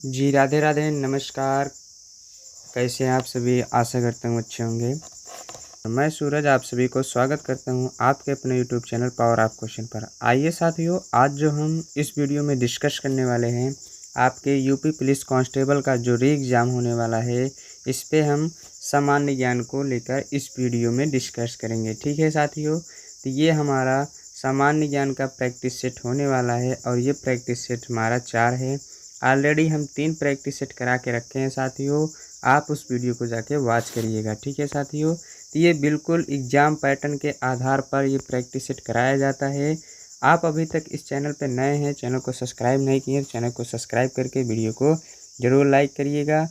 जी, राधे राधे, नमस्कार। कैसे हैं आप सभी? आशा करता हूँ अच्छे होंगे। मैं सूरज आप सभी को स्वागत करता हूँ आपके अपने YouTube channel power of question पर। आइए साथियों, आज जो हम इस वीडियो में डिस्कस करने वाले हैं, आपके यूपी पुलिस कांस्टेबल का जो री एग्ज़ाम होने वाला है, इस पे हम सामान्य ज्ञान को लेकर इस वीडियो में डिस्कस करेंगे। ठीक है साथियों, तो ये हमारा सामान्य ज्ञान का प्रैक्टिस सेट होने वाला है और ये प्रैक्टिस सेट हमारा 4 है। ऑलरेडी हम 3 प्रैक्टिस सेट करा के रखे हैं साथियों, आप उस वीडियो को जाके वॉच करिएगा। ठीक है साथियों, तो ये बिल्कुल एग्ज़ाम पैटर्न के आधार पर ये प्रैक्टिस सेट कराया जाता है। आप अभी तक इस चैनल पर नए हैं, चैनल को सब्सक्राइब नहीं किए, चैनल को सब्सक्राइब करके वीडियो को ज़रूर लाइक करिएगा।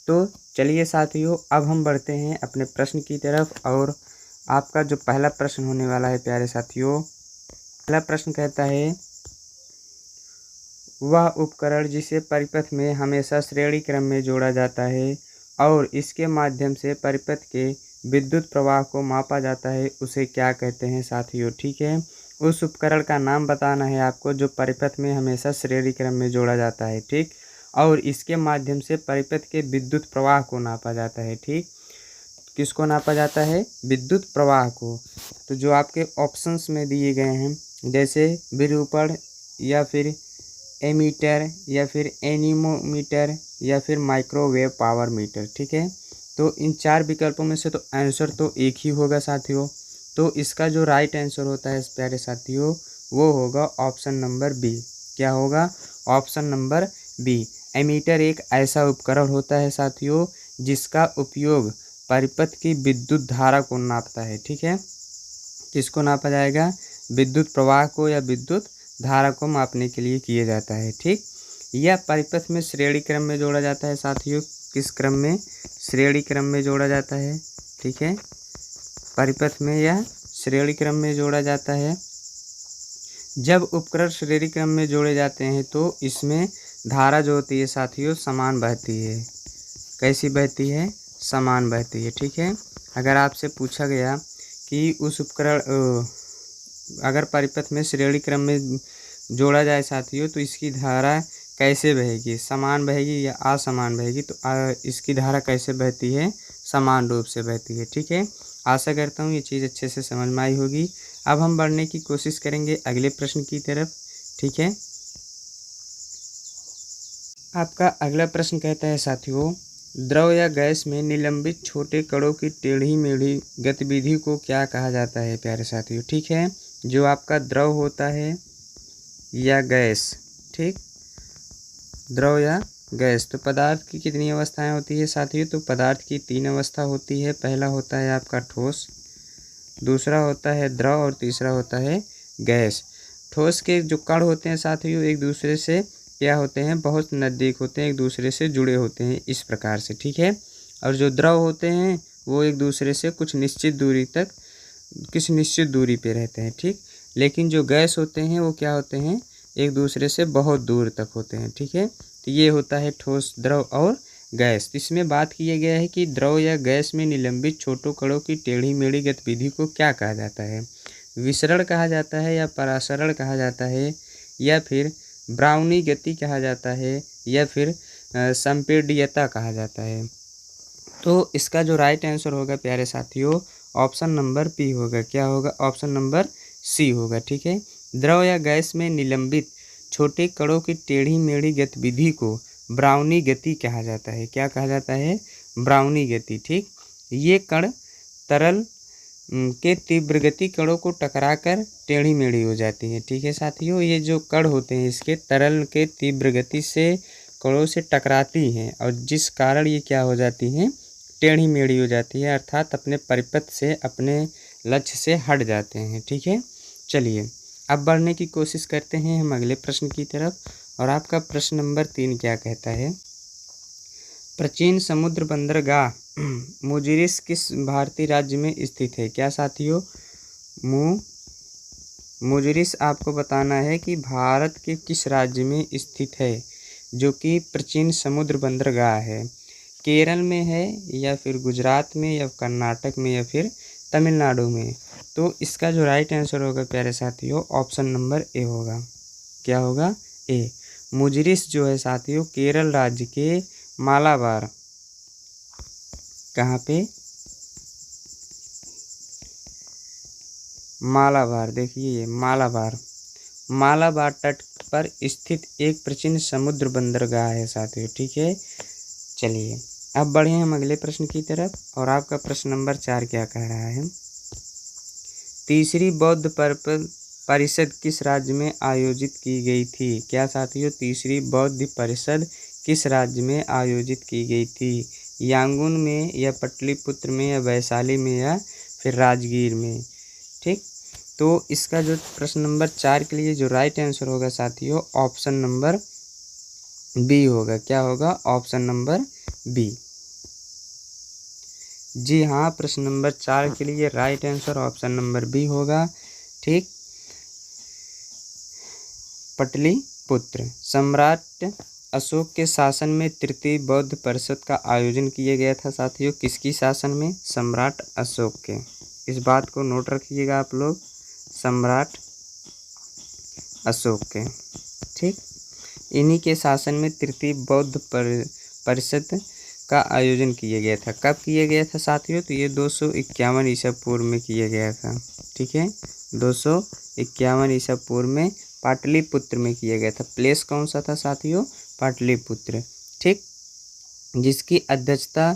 तो चलिए साथियों, अब हम बढ़ते हैं अपने प्रश्न की तरफ। और आपका जो पहला प्रश्न होने वाला है प्यारे साथियों, पहला प्रश्न कहता है, वह उपकरण जिसे परिपथ में हमेशा श्रेणी क्रम में जोड़ा जाता है और इसके माध्यम से परिपथ के विद्युत प्रवाह को मापा जाता है, उसे क्या कहते हैं साथियों? ठीक है, उस उपकरण का नाम बताना है आपको जो परिपथ में हमेशा श्रेणी क्रम में जोड़ा जाता है। ठीक, और इसके माध्यम से परिपथ के विद्युत प्रवाह को नापा जाता है। ठीक, किसको नापा जाता है? विद्युत प्रवाह को। तो जो आपके ऑप्शंस में दिए गए हैं, जैसे विरूपण या फिर एमीटर या फिर एनीमोमीटर या फिर माइक्रोवेव पावर मीटर। ठीक है, तो इन 4 विकल्पों में से तो आंसर तो एक ही होगा साथियों। तो इसका जो राइट आंसर होता है प्यारे साथियों, वो होगा ऑप्शन नंबर बी। क्या होगा? Option number B. एमीटर एक ऐसा उपकरण होता है साथियों जिसका उपयोग परिपथ की विद्युत धारा को नापता है। ठीक है, किसको नापा जाएगा? विद्युत प्रवाह को या विद्युत धारा को मापने के लिए किया जाता है। ठीक, यह परिपथ में श्रेणी क्रम में जोड़ा जाता है साथियों। किस क्रम में? श्रेणी क्रम में जोड़ा जाता है। ठीक है, परिपथ में यह श्रेणी क्रम में जोड़ा जाता है। जब उपकरण श्रेणी क्रम में जोड़े जाते हैं तो इसमें धारा जो होती है साथियों समान बहती है। कैसी बहती है? समान बहती है। ठीक है, अगर आपसे पूछा गया कि उस उपकरण अगर परिपथ में श्रेणी क्रम में जोड़ा जाए साथियों तो इसकी धारा कैसे बहेगी? समान बहेगी या असमान बहेगी? तो इसकी धारा कैसे बहती है? समान रूप से बहती है। ठीक है, आशा करता हूँ ये चीज़ अच्छे से समझ में आई होगी। अब हम बढ़ने की कोशिश करेंगे अगले प्रश्न की तरफ। ठीक है, आपका अगला प्रश्न कहता है साथियों, द्रव या गैस में निलंबित छोटे कणों की टेढ़ी मेढ़ी गतिविधि को क्या कहा जाता है प्यारे साथियों? ठीक है, जो आपका द्रव होता है या गैस, ठीक, द्रव या गैस, तो पदार्थ की कितनी अवस्थाएं होती है साथियों? तो पदार्थ की 3 अवस्था होती है। पहला होता है आपका ठोस, दूसरा होता है द्रव और तीसरा होता है गैस। ठोस के जो कण होते हैं साथियों एक दूसरे से क्या होते हैं? बहुत नज़दीक होते हैं, एक दूसरे से जुड़े होते हैं इस प्रकार से। ठीक है, और जो द्रव होते हैं वो एक दूसरे से कुछ निश्चित दूरी तक, किसी निश्चित दूरी पे रहते हैं। ठीक, लेकिन जो गैस होते हैं वो क्या होते हैं? एक दूसरे से बहुत दूर तक होते हैं। ठीक है, तो ये होता है ठोस, द्रव और गैस। इसमें बात किया गया है कि द्रव या गैस में निलंबित छोटों कणों की टेढ़ी मेढ़ी गतिविधि को क्या कहा जाता है? विसरण कहा जाता है या परासरण कहा जाता है या फिर ब्राउनी गति कहा जाता है या फिर संपीड्यता कहा जाता है? तो इसका जो राइट आंसर होगा प्यारे साथियों, ऑप्शन नंबर पी होगा। क्या होगा? ऑप्शन नंबर सी होगा। ठीक है, द्रव या गैस में निलंबित छोटे कणों की टेढ़ी मेढ़ी गतिविधि को ब्राउनी गति कहा जाता है। क्या कहा जाता है? ब्राउनी गति। ठीक, ये कण तरल के तीव्र गति कणों को टकराकर टेढ़ी मेढ़ी हो जाती है। ठीक है साथियों, ये जो कण होते हैं इसके तरल के तीव्र गति से कणों से टकराती हैं और जिस कारण ये क्या हो जाती हैं? टेढ़ी मेढ़ी हो जाती है, अर्थात अपने परिपथ से, अपने लक्ष्य से हट जाते हैं। ठीक है, चलिए अब बढ़ने की कोशिश करते हैं हम अगले प्रश्न की तरफ। और आपका प्रश्न नंबर 3 क्या कहता है? प्राचीन समुद्र बंदरगाह मुजिरिस किस भारतीय राज्य में स्थित है? क्या साथियों? मुजिरिस आपको बताना है कि भारत के किस राज्य में स्थित है, जो कि प्राचीन समुद्र बंदरगाह है। केरल में है या फिर गुजरात में या कर्नाटक में या फिर तमिलनाडु में? तो इसका जो राइट आंसर होगा प्यारे साथियों, ऑप्शन नंबर ए होगा। क्या होगा? ए। मुजरिस जो है साथियों केरल राज्य के मालाबार, कहाँ पे, मालाबार, देखिए ये मालाबार, मालाबार तट पर स्थित एक प्राचीन समुद्र बंदरगाह है साथियों। ठीक है, चलिए अब बढ़े हम अगले प्रश्न की तरफ। और आपका प्रश्न नंबर 4 क्या कह रहा है? तीसरी बौद्ध परिषद किस राज्य में आयोजित की गई थी? क्या साथियों, तीसरी बौद्ध परिषद किस राज्य में आयोजित की गई थी? यांगून में या पाटलिपुत्र में या वैशाली में या फिर राजगीर में? ठीक, तो इसका जो प्रश्न नंबर 4 के लिए जो राइट आंसर होगा साथियों, ऑप्शन नंबर बी होगा। क्या होगा? Option number B. जी हाँ, प्रश्न नंबर 4 के लिए right answer option number B होगा। ठीक, पाटलिपुत्र। सम्राट अशोक के शासन में तृतीय बौद्ध परिषद का आयोजन किया गया था साथियों। किसकी शासन में? सम्राट अशोक के। इस बात को नोट रखिएगा आप लोग, सम्राट अशोक के। ठीक, इन्हीं के शासन में तृतीय बौद्ध परिषद का आयोजन किया गया था। कब किया गया था साथियों? तो ये 251 ईसा पूर्व में किया गया था। ठीक है, 251 ईसा पूर्व में पाटलिपुत्र में किया गया था। प्लेस कौन सा था साथियों? पाटलिपुत्र। ठीक, जिसकी अध्यक्षता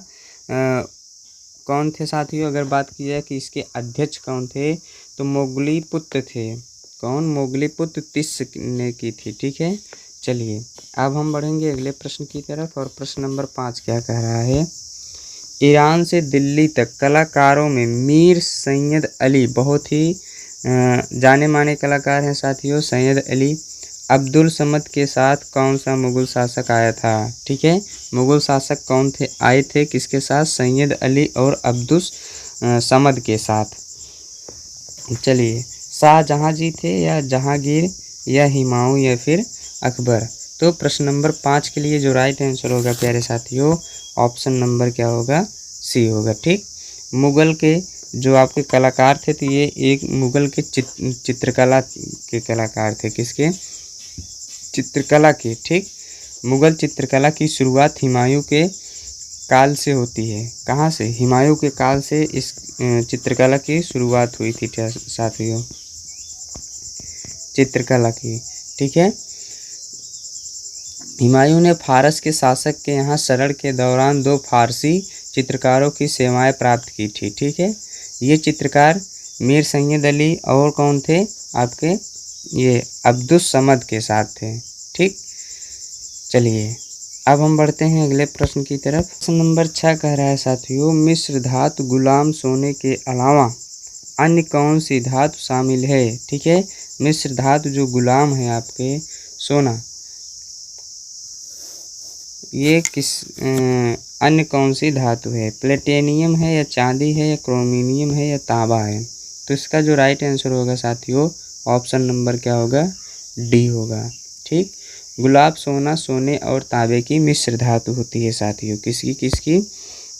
कौन थे साथियों? अगर बात की जाए कि इसके अध्यक्ष कौन थे, तो मोगलीपुत्र थे। कौन? मोगलीपुत्र तिस्स ने की थी। ठीक है, चलिए अब हम बढ़ेंगे अगले प्रश्न की तरफ। और प्रश्न नंबर 5 क्या कह रहा है? ईरान से दिल्ली तक कलाकारों में मीर सैयद अली बहुत ही जाने माने कलाकार हैं साथियों। सैयद अली अब्दुल समद के साथ कौन सा मुगल शासक आया था? ठीक है, मुगल शासक कौन थे आए थे? किसके साथ? सैयद अली और अब्दुल समद के साथ। चलिए, शाहजहाँ जी थे या जहांगीर या हुमायूं या फिर अकबर? तो प्रश्न नंबर 5 के लिए जो राइट आंसर होगा प्यारे साथियों, ऑप्शन नंबर क्या होगा? सी होगा। ठीक, मुगल के जो आपके कलाकार थे, तो ये एक मुगल के चित्रकला के कलाकार थे। किसके? चित्रकला के। ठीक, मुगल चित्रकला की शुरुआत हुमायूं के काल से होती है। कहाँ से? हुमायूं के काल से इस चित्रकला की शुरुआत हुई थी साथियों, चित्रकला की। ठीक है, हुमायूं ने फारस के शासक के यहाँ शरण के दौरान 2 फारसी चित्रकारों की सेवाएं प्राप्त की थी। ठीक है, ये चित्रकार मीर सैयद अली और कौन थे आपके? ये अब्दुल समद के साथ थे। ठीक, चलिए अब हम बढ़ते हैं अगले प्रश्न की तरफ। प्रश्न नंबर 6 कह रहा है साथियों, मिस्र धातु गुलाम सोने के अलावा अन्य कौन सी धातु शामिल है? ठीक है, मिस्र धातु जो गुलाम है आपके सोना, ये किस अन्य कौन सी धातु है? प्लेटिनियम है या चांदी है या क्रोमिनियम है या तांबा है? तो इसका जो राइट आंसर होगा साथियों, ऑप्शन नंबर क्या होगा? डी होगा। ठीक, गुलाब सोना सोने और तांबे की मिश्र धातु होती है साथियों। किसकी किसकी?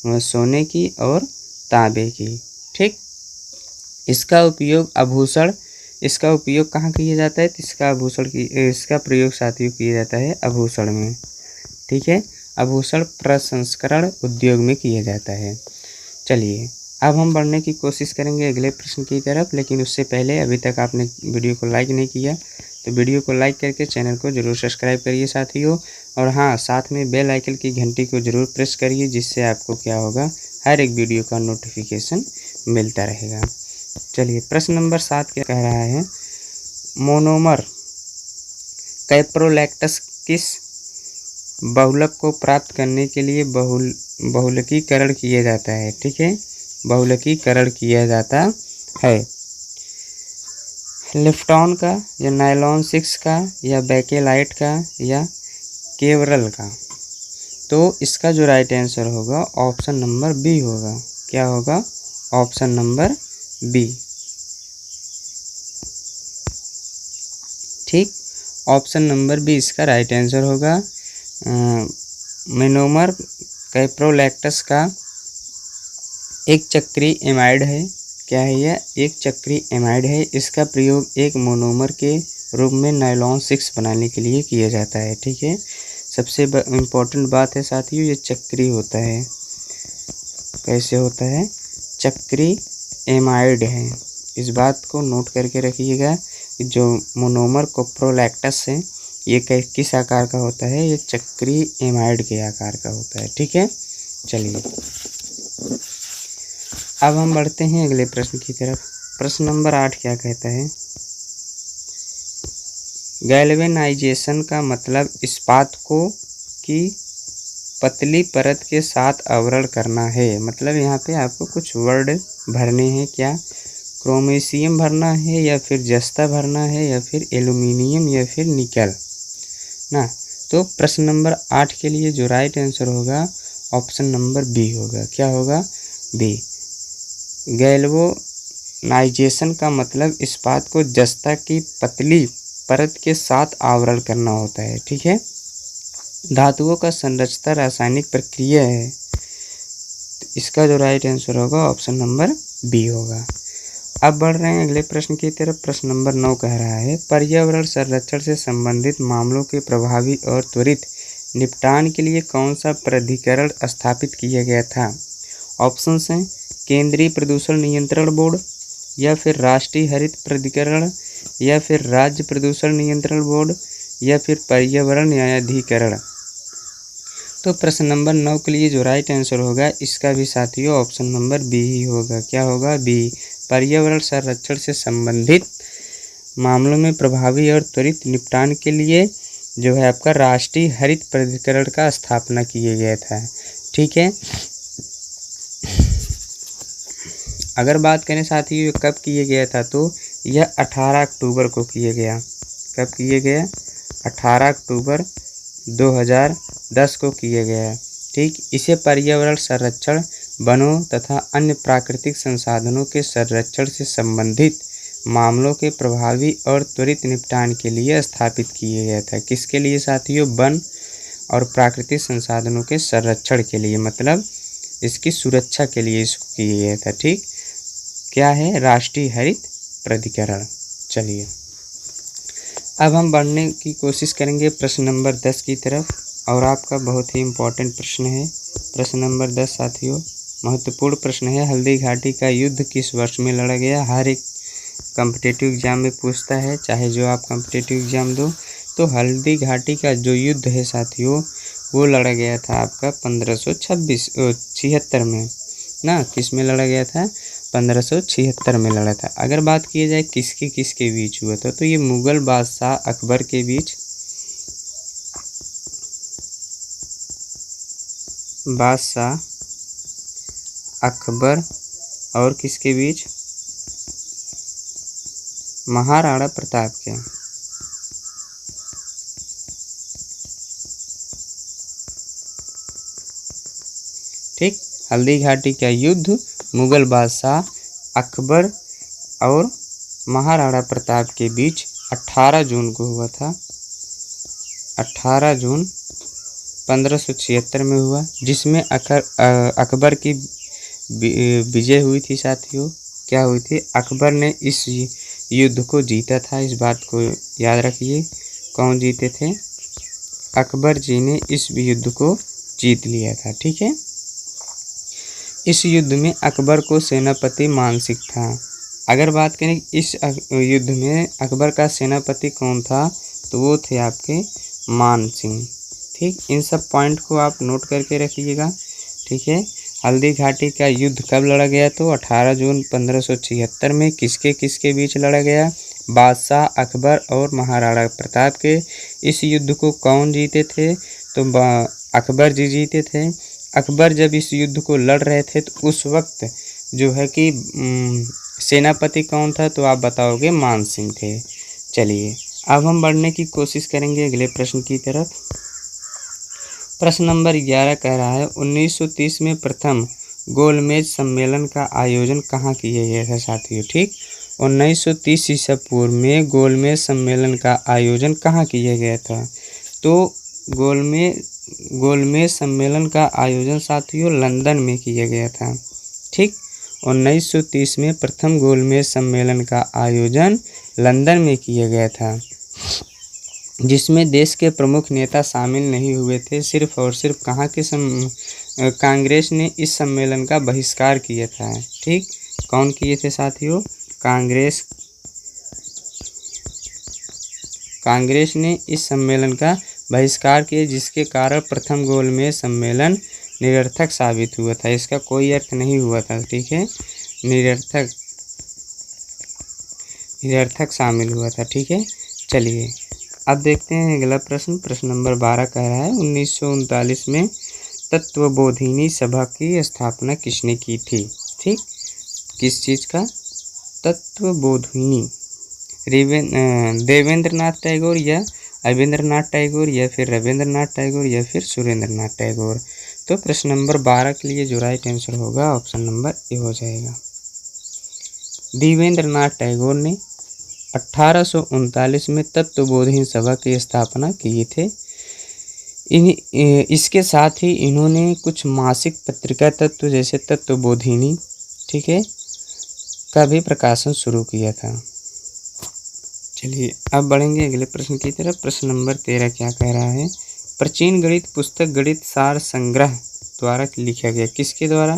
सोने की और तांबे की। ठीक, इसका उपयोग आभूषण, इसका उपयोग कहाँ किया जाता है? इसका प्रयोग साथियों किया जाता है आभूषण में। ठीक है, आभूषण प्रसंस्करण उद्योग में किया जाता है। चलिए अब हम बढ़ने की कोशिश करेंगे अगले प्रश्न की तरफ, लेकिन उससे पहले अभी तक आपने वीडियो को लाइक नहीं किया तो वीडियो को लाइक करके चैनल को जरूर सब्सक्राइब करिए साथियों। और हाँ, साथ में बेल आइकन की घंटी को जरूर प्रेस करिए, जिससे आपको क्या होगा, हर एक वीडियो का नोटिफिकेशन मिलता रहेगा। चलिए प्रश्न नंबर 7 क्या कह रहा है? मोनोमर कैप्रोलैक्टस किस बहुलक को प्राप्त करने के लिए बहुलकीकरण किया जाता है? ठीक है, बहुलकीकरण किया जाता है। लिप्टॉन का या नायलॉन 6 का या बेकेलाइट का या केवरल का? तो इसका जो राइट आंसर होगा ऑप्शन नंबर बी होगा। क्या होगा? Option number B. ठीक, ऑप्शन नंबर बी इसका राइट आंसर होगा। मोनोमर कैप्रोलैक्टस का एक चक्रीय एमाइड है। क्या है यह? एक चक्रीय एमाइड है। इसका प्रयोग एक मोनोमर के रूप में नायलॉन 6 बनाने के लिए किया जाता है। ठीक है, सबसे इम्पोर्टेंट बात है साथियों, ये चक्री होता है। कैसे होता है? चक्री एमाइड है। इस बात को नोट करके रखिएगा कि जो मोनोमर कोप्रोलैक्टस है ये किस आकार का होता है? ये चक्री एमाइड के आकार का होता है। ठीक है, चलिए अब हम बढ़ते हैं अगले प्रश्न की तरफ। प्रश्न नंबर 8 क्या कहता है? गैल्वेनाइजेशन का मतलब इस्पात को की पतली परत के साथ आवरण करना है। मतलब यहाँ पे आपको कुछ वर्ड भरने हैं। क्या? क्रोमेशियम भरना है, या फिर जस्ता भरना है, या फिर एल्यूमिनियम, या फिर निकल ना। तो प्रश्न नंबर 8 के लिए जो राइट आंसर होगा ऑप्शन नंबर बी होगा। क्या होगा? बी। गैल्वेनाइजेशन का मतलब इस्पात को जस्ता की पतली परत के साथ आवरण करना होता है। ठीक है, धातुओं का संरचना रासायनिक प्रक्रिया है। तो इसका जो राइट आंसर होगा ऑप्शन नंबर बी होगा। अब बढ़ रहे हैं अगले प्रश्न की तरफ। प्रश्न नंबर 9 कह रहा है, पर्यावरण संरक्षण से संबंधित मामलों के प्रभावी और त्वरित निपटान के लिए कौन सा प्राधिकरण स्थापित किया गया था? ऑप्शंस हैं केंद्रीय प्रदूषण नियंत्रण बोर्ड, या फिर राष्ट्रीय हरित प्राधिकरण, या फिर राज्य प्रदूषण नियंत्रण बोर्ड, या फिर पर्यावरण न्यायाधिकरण। तो प्रश्न नंबर 9 के लिए जो राइट आंसर होगा इसका भी साथियों ऑप्शन नंबर बी ही होगा। क्या होगा? बी। पर्यावरण संरक्षण से संबंधित मामलों में प्रभावी और त्वरित निपटान के लिए जो है आपका राष्ट्रीय हरित प्राधिकरण का स्थापना किया गया था। ठीक है, अगर बात करें साथियों कब किया गया था, तो यह 18 अक्टूबर को किया गया। कब किया गया? 18 अक्टूबर 2010 को किया गया। ठीक, इसे पर्यावरण संरक्षण, वनों तथा अन्य प्राकृतिक संसाधनों के संरक्षण से संबंधित मामलों के प्रभावी और त्वरित निपटान के लिए स्थापित किया गया था। किसके लिए साथियों? वन और प्राकृतिक संसाधनों के संरक्षण के लिए, मतलब इसकी सुरक्षा के लिए इसको किया गया था। ठीक, क्या है? राष्ट्रीय हरित प्राधिकरण। चलिए अब हम बढ़ने की कोशिश करेंगे प्रश्न नंबर 10 की तरफ, और आपका बहुत ही इम्पोर्टेंट प्रश्न है प्रश्न नंबर 10 साथियों, महत्वपूर्ण प्रश्न है। हल्दी घाटी का युद्ध किस वर्ष में लड़ा गया? हर एक कॉम्पिटिटिव एग्जाम में पूछता है, चाहे जो आप कॉम्पिटिटिव एग्जाम दो। तो हल्दी घाटी का जो युद्ध है साथियों वो लड़ा गया था आपका 1576 में ना। किस में लड़ा गया था? 1576 में लड़ा था। अगर बात की जाए किसके किसके बीच हुआ था, तो ये मुगल बादशाह अकबर के बीच, बादशाह अकबर और किसके बीच? महाराणा प्रताप के। ठीक, हल्दी घाटी का युद्ध मुगल बादशाह अकबर और महाराणा प्रताप के बीच 18 जून को हुआ था। 18 जून 1576 में हुआ, जिसमें अकबर की विजय हुई थी साथियों। क्या हुई थी? अकबर ने इस युद्ध को जीता था। इस बात को याद रखिए। कौन जीते थे? अकबर जी ने इस युद्ध को जीत लिया था। ठीक है, इस युद्ध में अकबर को सेनापति मानसिंह था। अगर बात करें इस युद्ध में अकबर का सेनापति कौन था, तो वो थे आपके मान सिंह। ठीक, इन सब पॉइंट को आप नोट करके रखिएगा। ठीक है, हल्दी घाटी का युद्ध कब लड़ा गया? तो 18 जून 1576 में। किसके किसके बीच लड़ा गया? बादशाह अकबर और महाराणा प्रताप के। इस युद्ध को कौन जीते थे? तो अकबर जी जीते थे। अकबर जब इस युद्ध को लड़ रहे थे तो उस वक्त जो है कि सेनापति कौन था? तो आप बताओगे मान सिंह थे। चलिए अब हम बढ़ने की कोशिश करेंगे अगले प्रश्न की तरफ। प्रश्न नंबर 11 कह रहा है 1930 में प्रथम गोलमेज सम्मेलन का आयोजन कहाँ किया गया था साथियों? ठीक, 1930 ईसा पूर्व में गोलमेज सम्मेलन का आयोजन कहाँ किया गया था? तो गोलमेज सम्मेलन का आयोजन साथियों लंदन में किया गया था। ठीक, 1930 में प्रथम गोलमेज सम्मेलन का आयोजन लंदन में किया गया था। जिसमें देश के प्रमुख नेता शामिल नहीं हुए थे। सिर्फ और सिर्फ कहाँ के कांग्रेस ने इस सम्मेलन का बहिष्कार किया था। ठीक, कौन किए थे साथियों? कांग्रेस ने इस सम्मेलन का बहिष्कार किया, जिसके कारण प्रथम गोलमेज सम्मेलन निरर्थक साबित हुआ था। इसका कोई अर्थ नहीं हुआ था। ठीक है, निरर्थक शामिल हुआ था। ठीक है, चलिए अब देखते हैं अगला प्रश्न। प्रश्न नंबर 12 कह रहा है 1939 में तत्वबोधिनी सभा की स्थापना किसने की थी? ठीक, किस चीज़ का? तत्वबोधिनी। देवेंद्रनाथ टैगोर या अविंद्रनाथ टैगोर या फिर रविंद्रनाथ टैगोर या फिर सुरेंद्रनाथ टैगोर। तो प्रश्न नंबर 12 के लिए जो राइट आंसर होगा ऑप्शन नंबर ए हो जाएगा। देवेंद्रनाथ टैगोर ने 1839 में तत्वबोधिनी सभा की स्थापना की थे। इसके साथ ही इन्होंने कुछ मासिक पत्रिका तत्व जैसे तत्वबोधिनी, ठीक है, का भी प्रकाशन शुरू किया था। चलिए अब बढ़ेंगे अगले प्रश्न की तरफ। प्रश्न नंबर 13 क्या कह रहा है? प्राचीन गणित पुस्तक गणित सार संग्रह द्वारा लिखा गया। किसके द्वारा?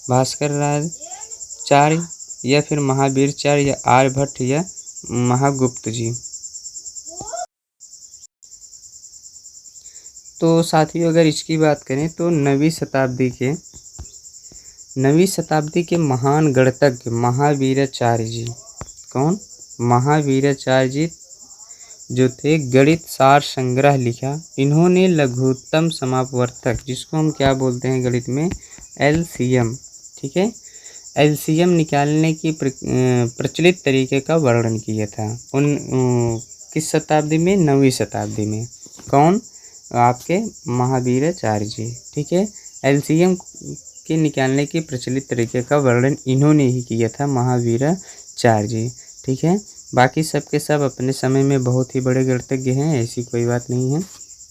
भास्कर राजाचार्य या फिर महावीराचार्य या आर्यभट्ट या महागुप्त जी। तो साथियों अगर इसकी बात करें तो नवीं शताब्दी के महान गणितज्ञ महावीराचार्य जी। कौन? महावीराचार्य जी जो थे गणित सार संग्रह लिखा। इन्होंने लघुत्तम समापवर्तक, जिसको हम क्या बोलते हैं गणित में? एलसीएम। ठीक है, एलसीएम निकालने की प्रचलित तरीके का वर्णन किया था। किस शताब्दी में? 9वीं शताब्दी में। कौन? आपके महावीराचार्य जी। ठीक है, एलसीएम के निकालने के प्रचलित तरीके का वर्णन इन्होंने ही किया था, महावीराचार्य जी। ठीक है, बाकी सब के सब अपने समय में बहुत ही बड़े गणितज्ञ हैं, ऐसी कोई बात नहीं है।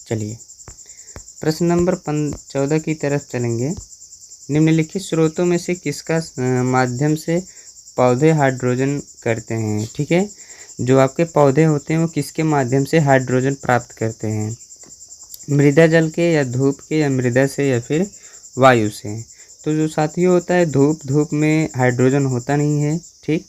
चलिए प्रश्न नंबर 14 की तरफ चलेंगे। निम्नलिखित स्रोतों में से किसका माध्यम से पौधे हाइड्रोजन करते हैं? ठीक है, जो आपके पौधे होते हैं वो किसके माध्यम से हाइड्रोजन प्राप्त करते हैं? मृदा जल के या धूप के या मृदा से या फिर वायु से। तो जो साथियों होता है धूप में हाइड्रोजन होता नहीं है। ठीक,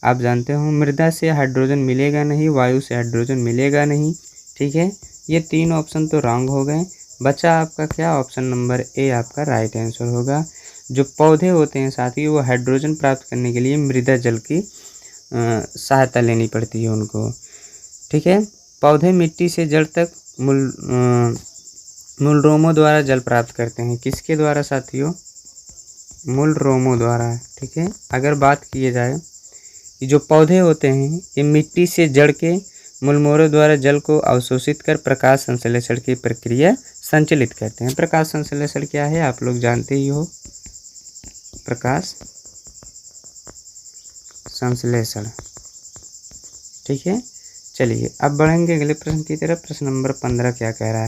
आप जानते हो मृदा से हाइड्रोजन मिलेगा नहीं, वायु से हाइड्रोजन मिलेगा नहीं। ठीक है, ये 3 ऑप्शन तो रॉन्ग हो गए। बचा आपका क्या? ऑप्शन नंबर ए आपका राइट आंसर होगा। जो पौधे होते हैं साथियों वो हाइड्रोजन प्राप्त करने के लिए मृदा जल की सहायता लेनी पड़ती है उनको। ठीक है, पौधे मिट्टी से जड़ तक मूलरोमों द्वारा जल प्राप्त करते हैं। किसके द्वारा साथियों? मूलरोमों द्वारा। ठीक है, अगर बात की जाए कि जो पौधे होते हैं ये मिट्टी से जड़ के मूलमोरों द्वारा जल को अवशोषित कर प्रकाश संश्लेषण की प्रक्रिया संचालित करते हैं। प्रकाश संश्लेषण क्या है आप लोग जानते ही हो, प्रकाश संश्लेषण। ठीक है, चलिए अब बढ़ेंगे अगले प्रश्न की तरफ। प्रश्न नंबर 15 क्या कह रहा है?